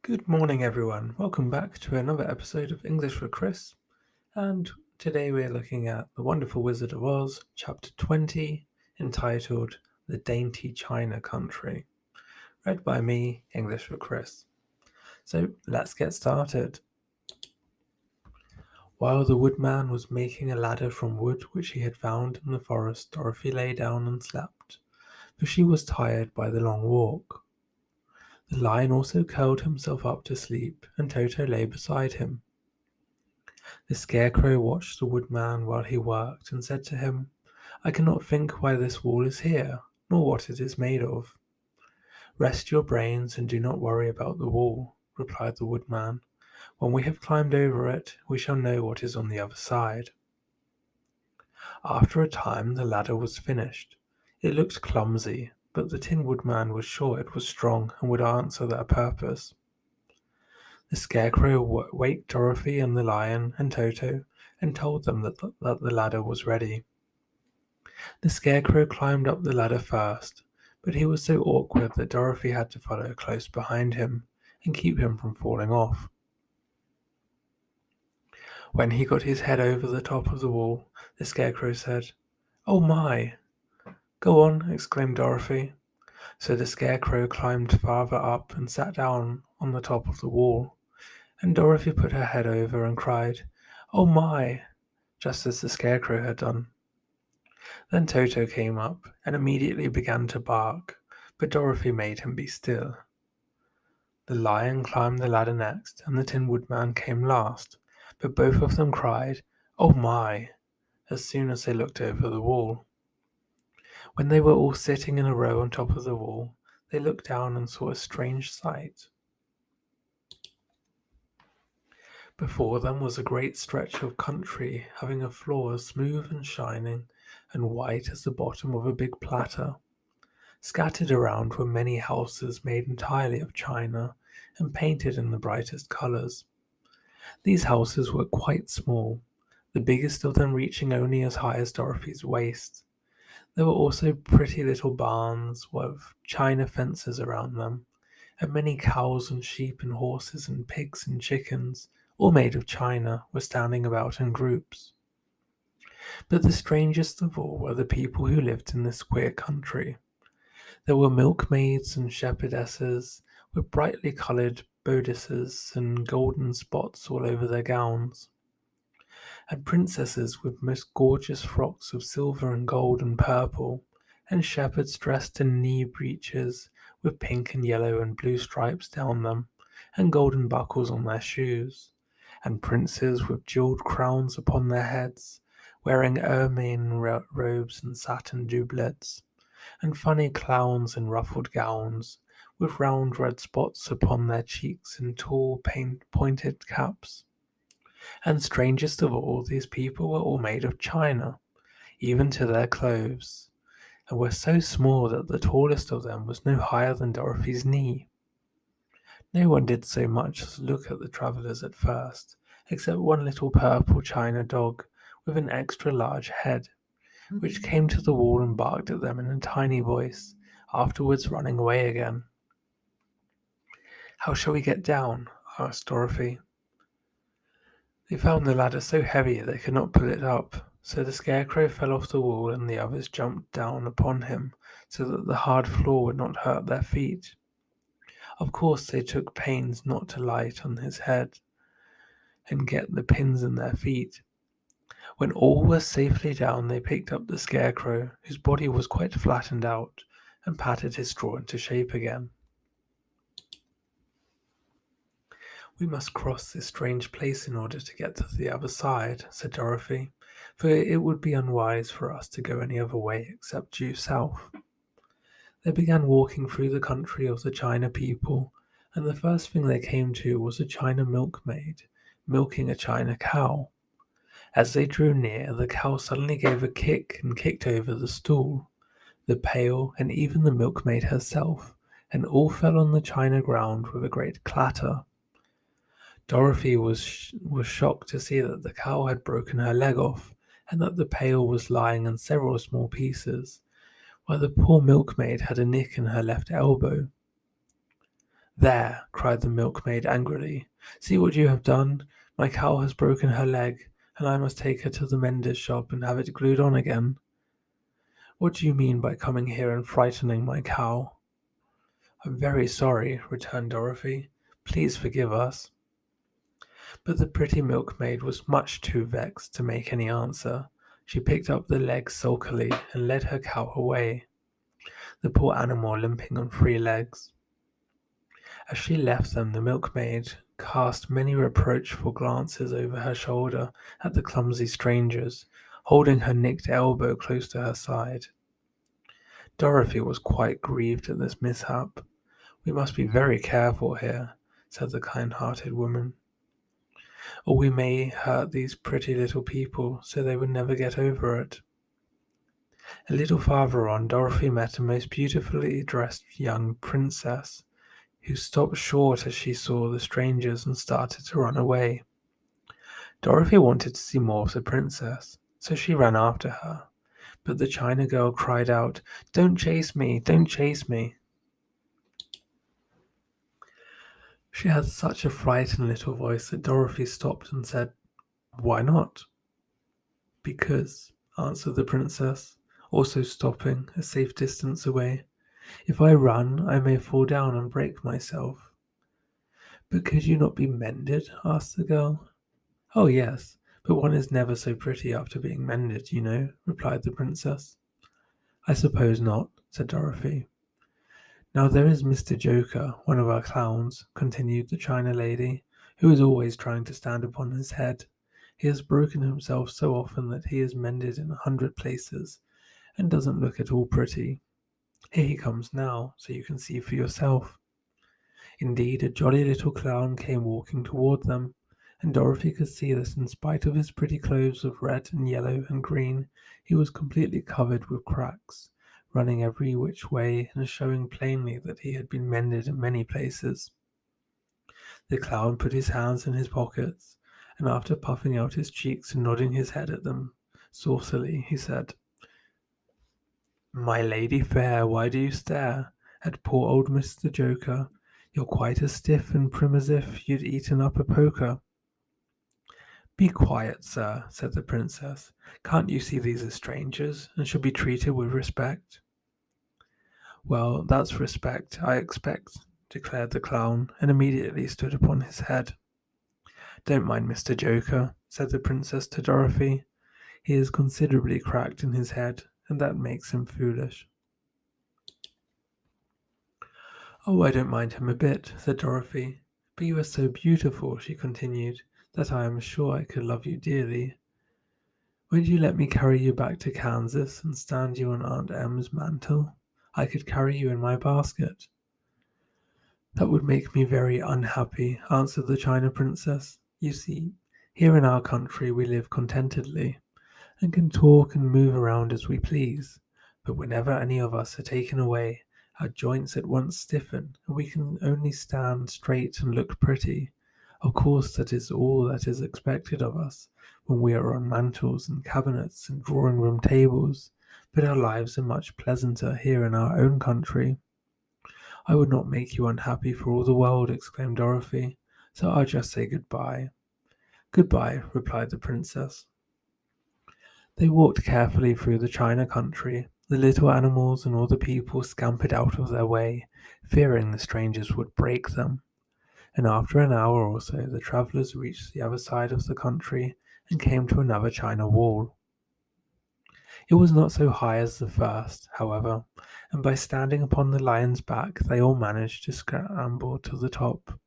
Good morning, everyone. Welcome back to another episode of English with Chris. And today we're looking at The Wonderful Wizard of Oz, Chapter 20, entitled The Dainty China Country. Read by me, English with Chris. So let's get started. While the woodman was making a ladder from wood which he had found in the forest, Dorothy lay down and slept, for she was tired by the long walk. The lion also curled himself up to sleep, and Toto lay beside him. The Scarecrow watched the woodman while he worked, and said to him, "I cannot think why this wall is here, nor what it is made of." "Rest your brains, and do not worry about the wall," replied the woodman. "When we have climbed over it, we shall know what is on the other side." After a time the ladder was finished. It looked clumsy, but the Tin Woodman was sure it was strong and would answer their purpose. The Scarecrow waked Dorothy and the Lion and Toto and told them that the ladder was ready. The Scarecrow climbed up the ladder first, but he was so awkward that Dorothy had to follow close behind him and keep him from falling off. When he got his head over the top of the wall, the Scarecrow said, "Oh my!" "Go on," exclaimed Dorothy. So the Scarecrow climbed farther up and sat down on the top of the wall, and Dorothy put her head over and cried, "Oh my!" just as the Scarecrow had done. Then Toto came up and immediately began to bark, but Dorothy made him be still. The Lion climbed the ladder next, and the Tin Woodman came last, but both of them cried, "Oh my!" as soon as they looked over the wall. When they were all sitting in a row on top of the wall, they looked down and saw a strange sight. Before them was a great stretch of country, having a floor as smooth and shining and white as the bottom of a big platter. Scattered around were many houses made entirely of china and painted in the brightest colors. These houses were quite small, the biggest of them reaching only as high as Dorothy's waist. There were also pretty little barns with china fences around them, and many cows and sheep and horses and pigs and chickens, all made of china, were standing about in groups. But the strangest of all were the people who lived in this queer country. There were milkmaids and shepherdesses with brightly coloured bodices and golden spots all over their gowns, and princesses with most gorgeous frocks of silver and gold and purple, and shepherds dressed in knee breeches with pink and yellow and blue stripes down them, and golden buckles on their shoes, and princes with jewelled crowns upon their heads, wearing ermine robes and satin doublets, and funny clowns in ruffled gowns, with round red spots upon their cheeks and tall pointed caps. And strangest of all, these people were all made of china, even to their clothes, and were so small that the tallest of them was no higher than Dorothy's knee. No one did so much as look at the travellers at first, except one little purple china dog with an extra large head, which came to the wall and barked at them in a tiny voice, afterwards running away again. "How shall we get down?" asked Dorothy. They found the ladder so heavy they could not pull it up, so the Scarecrow fell off the wall and the others jumped down upon him so that the hard floor would not hurt their feet. Of course they took pains not to light on his head and get the pins in their feet. When all were safely down, they picked up the Scarecrow, whose body was quite flattened out, and patted his straw into shape again. "We must cross this strange place in order to get to the other side," said Dorothy, "for it would be unwise for us to go any other way except due south." They began walking through the country of the China people, and the first thing they came to was a China milkmaid milking a China cow. As they drew near, the cow suddenly gave a kick and kicked over the stool, the pail, and even the milkmaid herself, and all fell on the china ground with a great clatter. Dorothy was shocked to see that the cow had broken her leg off, and that the pail was lying in several small pieces, while the poor milkmaid had a nick in her left elbow. There, cried the milkmaid angrily. See what you have done. My cow has broken her leg, and I must take her to the mender's shop and have it glued on again. What do you mean by coming here and frightening my cow? I'm very sorry, returned Dorothy. Please forgive us. But the pretty milkmaid was much too vexed to make any answer. She picked up the leg sulkily and led her cow away, the poor animal limping on 3 legs. As she left them, the milkmaid cast many reproachful glances over her shoulder at the clumsy strangers, holding her nicked elbow close to her side. Dorothy was quite grieved at this mishap. We must be very careful here, said the kind-hearted woman, or we may hurt these pretty little people so they would never get over it. A little farther on, Dorothy met a most beautifully dressed young princess, who stopped short as she saw the strangers and started to run away. Dorothy wanted to see more of the princess, so she ran after her, but the China girl cried out, "Don't chase me! Don't chase me!" She had such a frightened little voice that Dorothy stopped and said, "Why not?" "Because," answered the princess, also stopping a safe distance away, "if I run, I may fall down and break myself." "But could you not be mended?" asked the girl. "Oh, yes, but one is never so pretty after being mended, you know," replied the princess. "I suppose not," said Dorothy. "Now there is Mr. Joker, one of our clowns," continued the China lady, "who is always trying to stand upon his head. He has broken himself so often that he is mended in 100 places, and doesn't look at all pretty. Here he comes now, so you can see for yourself." Indeed, a jolly little clown came walking toward them, and Dorothy could see that in spite of his pretty clothes of red and yellow and green, he was completely covered with cracks, running every which way and showing plainly that he had been mended in many places. The clown put his hands in his pockets, and after puffing out his cheeks and nodding his head at them saucily, he said, "My lady fair, why do you stare at poor old Mr. Joker? You're quite as stiff and prim as if you'd eaten up a poker." "Be quiet, sir," said the princess. "Can't you see these are strangers, and should be treated with respect?" "Well, that's respect, I expect," declared the clown, and immediately stood upon his head. "Don't mind Mr. Joker," said the princess to Dorothy. "He is considerably cracked in his head, and that makes him foolish." "Oh, I don't mind him a bit," said Dorothy. "But you are so beautiful," she continued, "that I am sure I could love you dearly. Won't you let me carry you back to Kansas and stand you on Aunt Em's mantel? I could carry you in my basket." "That would make me very unhappy," answered the China princess. "You see, here in our country we live contentedly, and can talk and move around as we please. But whenever any of us are taken away, our joints at once stiffen, and we can only stand straight and look pretty. Of course, that is all that is expected of us when we are on mantels and cabinets and drawing-room tables, but our lives are much pleasanter here in our own country." "I would not make you unhappy for all the world," exclaimed Dorothy, "so I'll just say goodbye." "Goodbye," replied the princess. They walked carefully through the China country. The little animals and all the people scampered out of their way, fearing the strangers would break them. And after an hour or so, the travellers reached the other side of the country and came to another China wall. It was not so high as the first, however, and by standing upon the lion's back, they all managed to scramble to the top.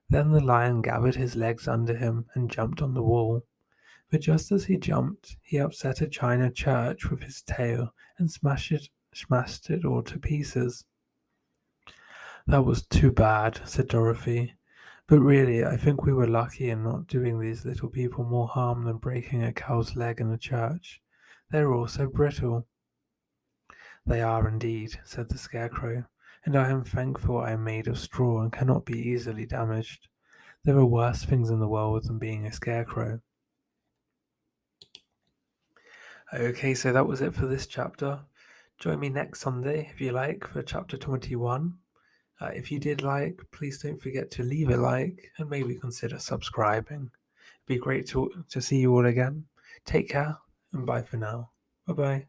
Then the lion gathered his legs under him and jumped on the wall. But just as he jumped, he upset a china church with his tail and smashed it all to pieces. "That was too bad," said Dorothy. "But really, I think we were lucky in not doing these little people more harm than breaking a cow's leg in a church. They're all so brittle." "They are indeed," said the Scarecrow, "and I am thankful I am made of straw and cannot be easily damaged. There are worse things in the world than being a scarecrow." Okay, so that was it for this chapter. Join me next Sunday, if you like, for chapter 21. If you did like, please don't forget to leave a like and maybe consider subscribing. It'd be great to see you all again. Take care and bye for now. Bye bye.